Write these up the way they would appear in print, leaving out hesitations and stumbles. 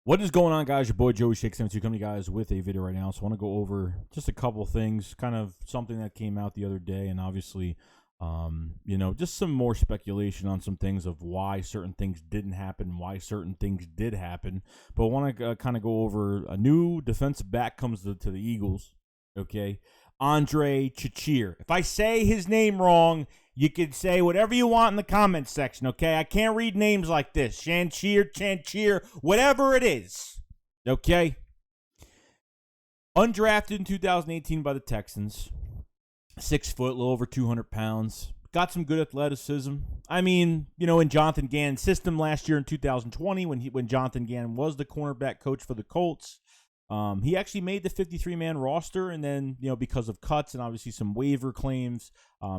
What is going on, guys? Your boy Joey Shake72 coming to you guys with a video right now. So I want to go over just a couple things, kind of something that came out the other day, and obviously, just some more speculation on some things of why certain things didn't happen, why certain things did happen. But I want to kind of go over a new defensive back comes to the Eagles, okay? Andre Chachere. If I say his name wrong, you can say whatever you want in the comments section, okay? I can't read names like this. Chachere, whatever it is, okay? Undrafted in 2018 by the Texans. 6 foot, a little over 200 pounds. Got some good athleticism. I mean, in Jonathan Gannon's system last year in 2020 when Jonathan Gannon was the cornerback coach for the Colts, he actually made the 53-man roster, and then, because of cuts and obviously some waiver claims,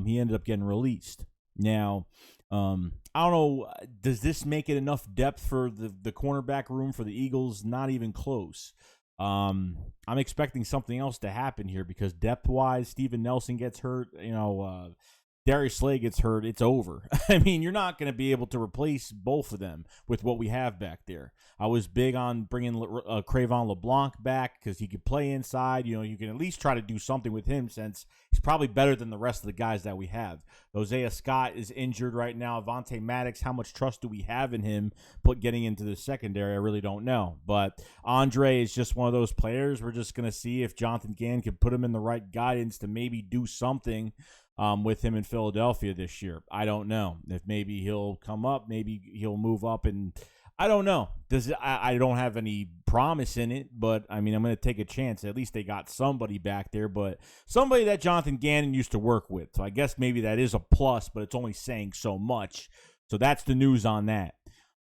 he ended up getting released. Now, I don't know, does this make it enough depth for the cornerback room for the Eagles? Not even close. I'm expecting something else to happen here because depth-wise, Steven Nelson gets hurt, Darius Slay gets hurt, it's over. I mean, you're not going to be able to replace both of them with what we have back there. I was big on bringing Cravon LeBlanc back because he could play inside. You can at least try to do something with him since he's probably better than the rest of the guys that we have. Hosea Scott is injured right now. Avonte Maddox, how much trust do we have in him getting into the secondary? I really don't know. But Andre is just one of those players. We're just going to see if Jonathan Gann can put him in the right guidance to maybe do something with him in Philadelphia this year. I don't know if maybe he'll come up, maybe he'll move up, and I don't know. I don't have any promise in it, but I mean, I'm going to take a chance. At least they got somebody back there, but somebody that Jonathan Gannon used to work with. So I guess maybe that is a plus, but it's only saying so much. So that's the news on that.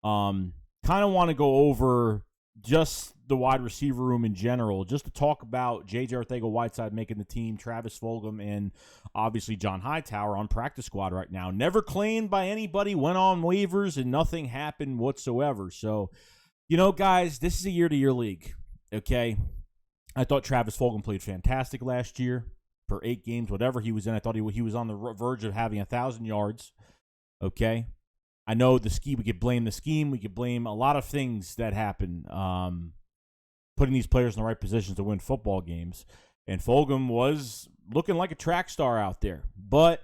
Kind of want to go over just the wide receiver room in general, just to talk about J.J. Arcega-Whiteside making the team, Travis Fulgham, and obviously John Hightower on practice squad right now. Never claimed by anybody, went on waivers, and nothing happened whatsoever. So, guys, this is a year-to-year league, okay? I thought Travis Fulgham played fantastic last year for 8 games, whatever he was in. I thought he was on the verge of having 1,000 yards, okay? I know the scheme. We could blame the scheme. We could blame a lot of things that happen, putting these players in the right positions to win football games. And Fulgham was looking like a track star out there. But,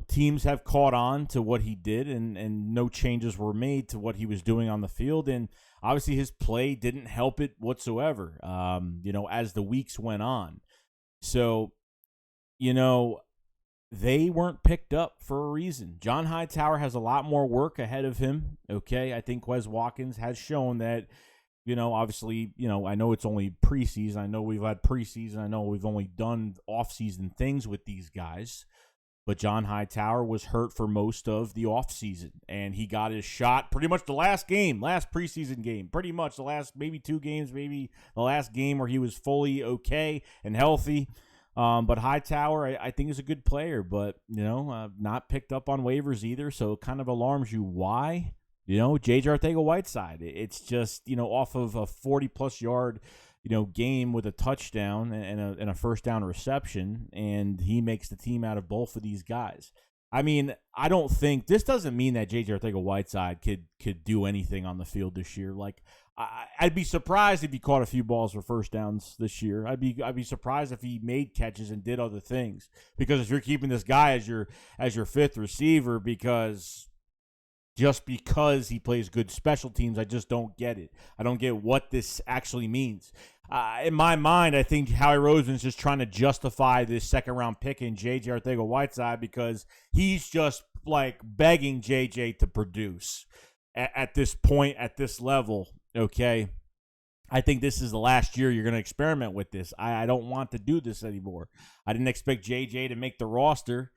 teams have caught on to what he did, and no changes were made to what he was doing on the field. And obviously his play didn't help it whatsoever, as the weeks went on. So, they weren't picked up for a reason. John Hightower has a lot more work ahead of him, okay? I think Quez Watkins has shown that, obviously, I know it's only preseason. I know we've had preseason. I know we've only done offseason things with these guys. But John Hightower was hurt for most of the offseason, and he got his shot pretty much the last preseason game, pretty much the last maybe 2 games, maybe the last game where he was fully okay and healthy. But Hightower, I think, is a good player, but, not picked up on waivers either, so it kind of alarms you why. J.J. Arcega-Whiteside, it's just, off of a 40-plus yard, game with a touchdown and a first down reception, and he makes the team out of both of these guys. I mean, I don't think, this doesn't mean that J.J. Arcega-Whiteside could do anything on the field this year. Like, I'd be surprised if he caught a few balls for first downs this year. I'd be surprised if he made catches and did other things. Because if you're keeping this guy as your 5th receiver because he plays good special teams, I just don't get it. I don't get what this actually means. In my mind, I think Howie Roseman's just trying to justify this second-round pick in J.J. Arcega-Whiteside because he's just like begging J.J. to produce at this point, at this level. Okay, I think this is the last year you're going to experiment with this. I don't want to do this anymore. I didn't expect JJ to make the roster,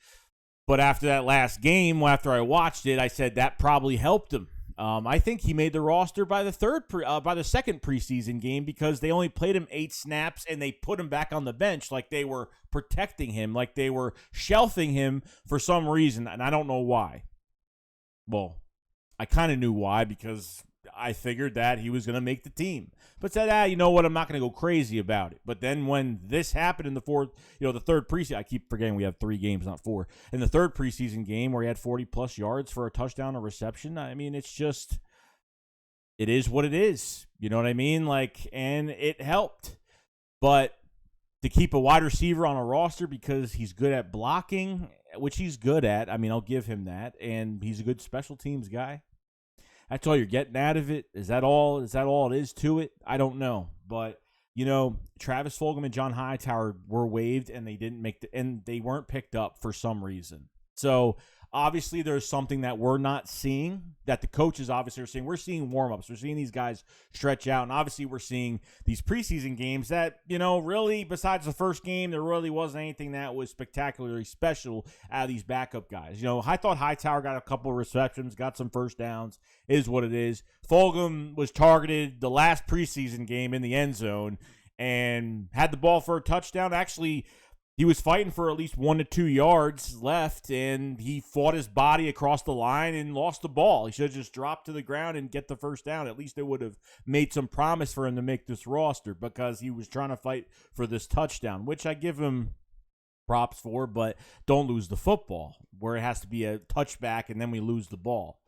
but after that last game, after I watched it, I said that probably helped him. I think he made the roster by the second preseason game because they only played him 8 snaps and they put him back on the bench like they were protecting him, like they were shelving him for some reason, and I don't know why. Well, I kind of knew why because I figured that he was going to make the team. But said, you know what, I'm not going to go crazy about it. But then when this happened in the third preseason, I keep forgetting we have 3 games, not 4. In the third preseason game where he had 40-plus yards for a touchdown or reception, I mean, it's just, it is what it is. You know what I mean? And it helped. But to keep a wide receiver on a roster because he's good at blocking, which he's good at, I mean, I'll give him that, and he's a good special teams guy. That's all you're getting out of it. Is that all? Is that all it is to it? I don't know. But Travis Fulgham and John Hightower were waived, and they weren't picked up for some reason. So obviously there's something that we're not seeing that the coaches obviously are seeing. We're seeing warm-ups. We're seeing these guys stretch out, and obviously we're seeing these preseason games that, really besides the first game, there really wasn't anything that was spectacularly special out of these backup guys. I thought Hightower got a couple of receptions, got some first downs, is what it is. Fulgham was targeted the last preseason game in the end zone and had the ball for a touchdown. Actually, he was fighting for at least 1 to 2 yards left, and he fought his body across the line and lost the ball. He should have just dropped to the ground and get the first down. At least it would have made some promise for him to make this roster because he was trying to fight for this touchdown, which I give him props for, but don't lose the football where it has to be a touchback and then we lose the ball.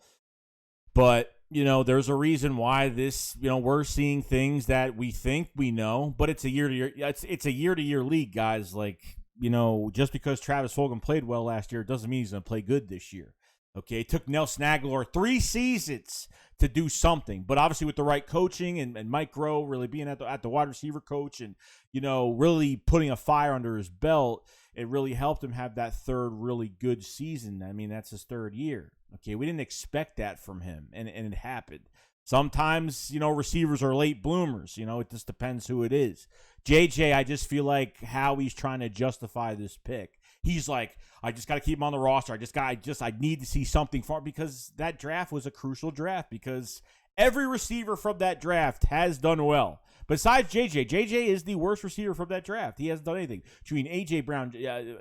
But, there's a reason why this, we're seeing things that we think we know, but it's a year-to-year, it's a year-to-year league, guys. Just because Travis Fulgham played well last year doesn't mean he's going to play good this year. Okay, it took Nelson Aguilar 3 seasons to do something, but obviously with the right coaching and Mike Groh really being at the wide receiver coach and, really putting a fire under his belt, it really helped him have that third really good season. I mean, that's his third year. Okay, we didn't expect that from him, and it happened. Sometimes, receivers are late bloomers. It just depends who it is. JJ, I just feel like how he's trying to justify this pick. He's like, I just got to keep him on the roster. I need to see something for him because that draft was a crucial draft because every receiver from that draft has done well. Besides JJ is the worst receiver from that draft. He hasn't done anything. Between A.J. Brown,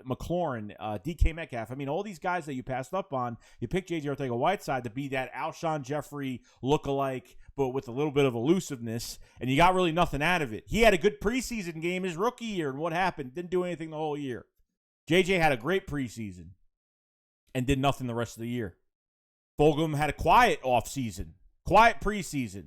McLaurin, DK Metcalf, I mean, all these guys that you passed up on, you picked J.J. Ortega-Whiteside to be that Alshon Jeffrey lookalike, but with a little bit of elusiveness, and you got really nothing out of it. He had a good preseason game his rookie year, and what happened? Didn't do anything the whole year. JJ had a great preseason and did nothing the rest of the year. Fulgham had a quiet offseason, quiet preseason.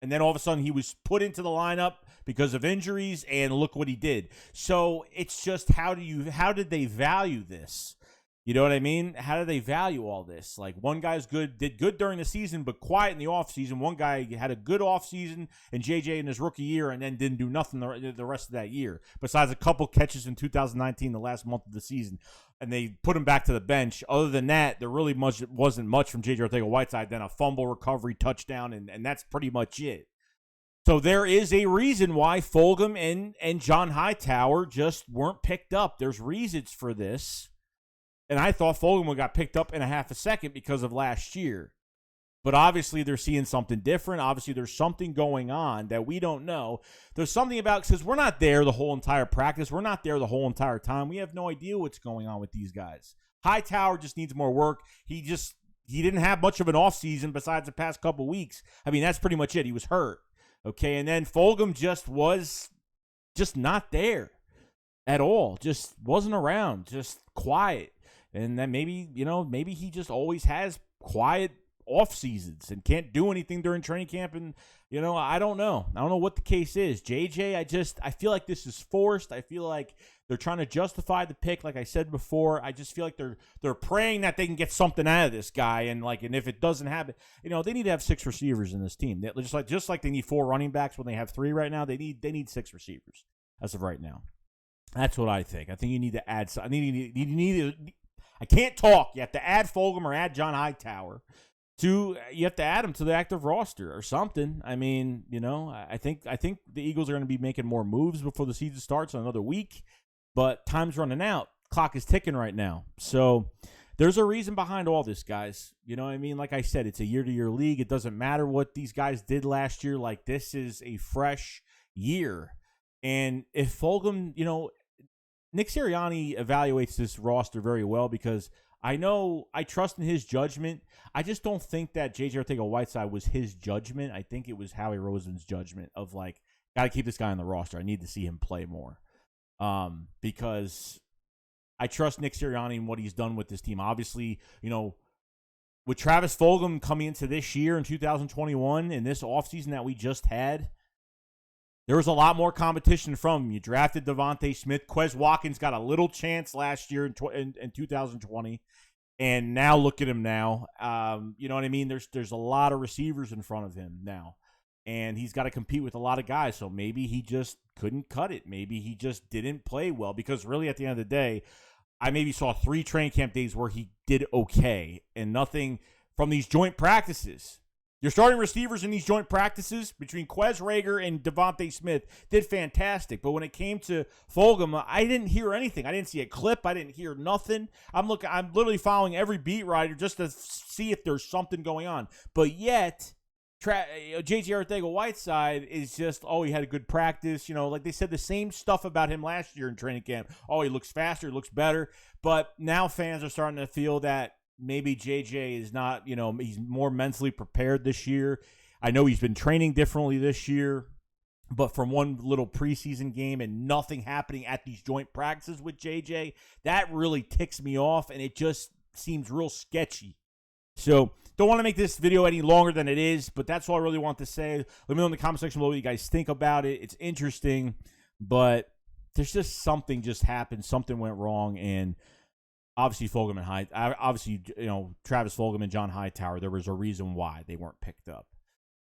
And then all of a sudden he was put into the lineup because of injuries, and look what he did. So it's just how did they value this? You know what I mean? How do they value all this? Like one guy's did good during the season, but quiet in the offseason. One guy had a good offseason and JJ in his rookie year and then didn't do nothing the rest of that year. Besides a couple catches in 2019, the last month of the season. And they put him back to the bench. Other than that, there really wasn't much from J.J. Ortega-Whiteside than a fumble recovery touchdown, and that's pretty much it. So there is a reason why Fulgham and John Hightower just weren't picked up. There's reasons for this. And I thought Fulgham got picked up in a half a second because of last year. But obviously they're seeing something different. Obviously there's something going on that we don't know. There's something about, because we're not there the whole entire practice. We're not there the whole entire time. We have no idea what's going on with these guys. Hightower just needs more work. He didn't have much of an offseason besides the past couple weeks. I mean, that's pretty much it. He was hurt. Okay, and then Fulgham was not there at all. Just wasn't around. Just quiet. And then maybe he just always has quiet off seasons and can't do anything during training camp, and I don't know what the case is. JJ, I feel like this is forced. I feel like they're trying to justify the pick, like I said before. I just feel like they're praying that they can get something out of this guy, and if it doesn't happen, they need to have 6 receivers in this team. Just like they need 4 running backs when they have 3 right now. They need 6 receivers as of right now. That's what I think. I think you need to add. I can't talk. You have to add Fulgham or add John Hightower. You have to add them to the active roster or something. I mean, I think the Eagles are going to be making more moves before the season starts in another week, but time's running out. Clock is ticking right now. So there's a reason behind all this, guys. You know what I mean? Like I said, it's a year-to-year league. It doesn't matter what these guys did last year. Like, this is a fresh year. And if Fulgham, Nick Sirianni evaluates this roster very well because I trust in his judgment. I just don't think that J.J. Ortega-Whiteside was his judgment. I think it was Howie Roseman's judgment of got to keep this guy on the roster. I need to see him play more. Because I trust Nick Sirianni and what he's done with this team. Obviously, with Travis Fulgham coming into this year in 2021 and this offseason that we just had, there was a lot more competition from him. You drafted Devontae Smith. Quez Watkins got a little chance last year in 2020. And now look at him now. You know what I mean? There's a lot of receivers in front of him now. And he's got to compete with a lot of guys. So maybe he just couldn't cut it. Maybe he just didn't play well. Because really at the end of the day, I maybe saw 3 training camp days where he did okay. And nothing from these joint practices. Your starting receivers in these joint practices between Quez Rager and Devontae Smith did fantastic. But when it came to Fulgham, I didn't hear anything. I didn't see a clip. I didn't hear nothing. I'm literally following every beat writer just to see if there's something going on. But yet, J.J. Arcega-Whiteside is just, he had a good practice. You know, like they said the same stuff about him last year in training camp. Oh, he looks faster, he looks better. But now fans are starting to feel that maybe JJ is not, he's more mentally prepared this year. I know he's been training differently this year, but from one little preseason game and nothing happening at these joint practices with JJ, that really ticks me off, and it just seems real sketchy. So don't want to make this video any longer than it is, but that's all I really want to say. Let me know in the comment section below what you guys think about it. It's interesting, but there's just something just happened. Something went wrong, and obviously, Fulgham and Travis Fulgham and John Hightower, there was a reason why they weren't picked up.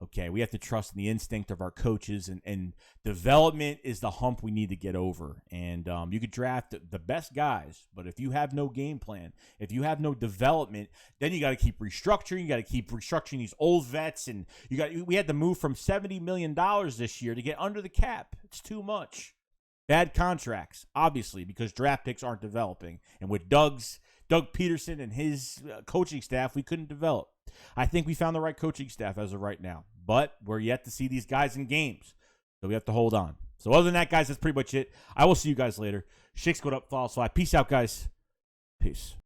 Okay, we have to trust in the instinct of our coaches, and development is the hump we need to get over. And you could draft the best guys, but if you have no game plan, if you have no development, then you got to keep restructuring. You got to keep restructuring these old vets, and we had to move from $70 million this year to get under the cap. It's too much. Bad contracts, obviously, because draft picks aren't developing. And with Doug Peterson and his coaching staff, we couldn't develop. I think we found the right coaching staff as of right now. But we're yet to see these guys in games. So we have to hold on. So other than that, guys, that's pretty much it. I will see you guys later. Shakes go up, follow slide. Peace out, guys. Peace.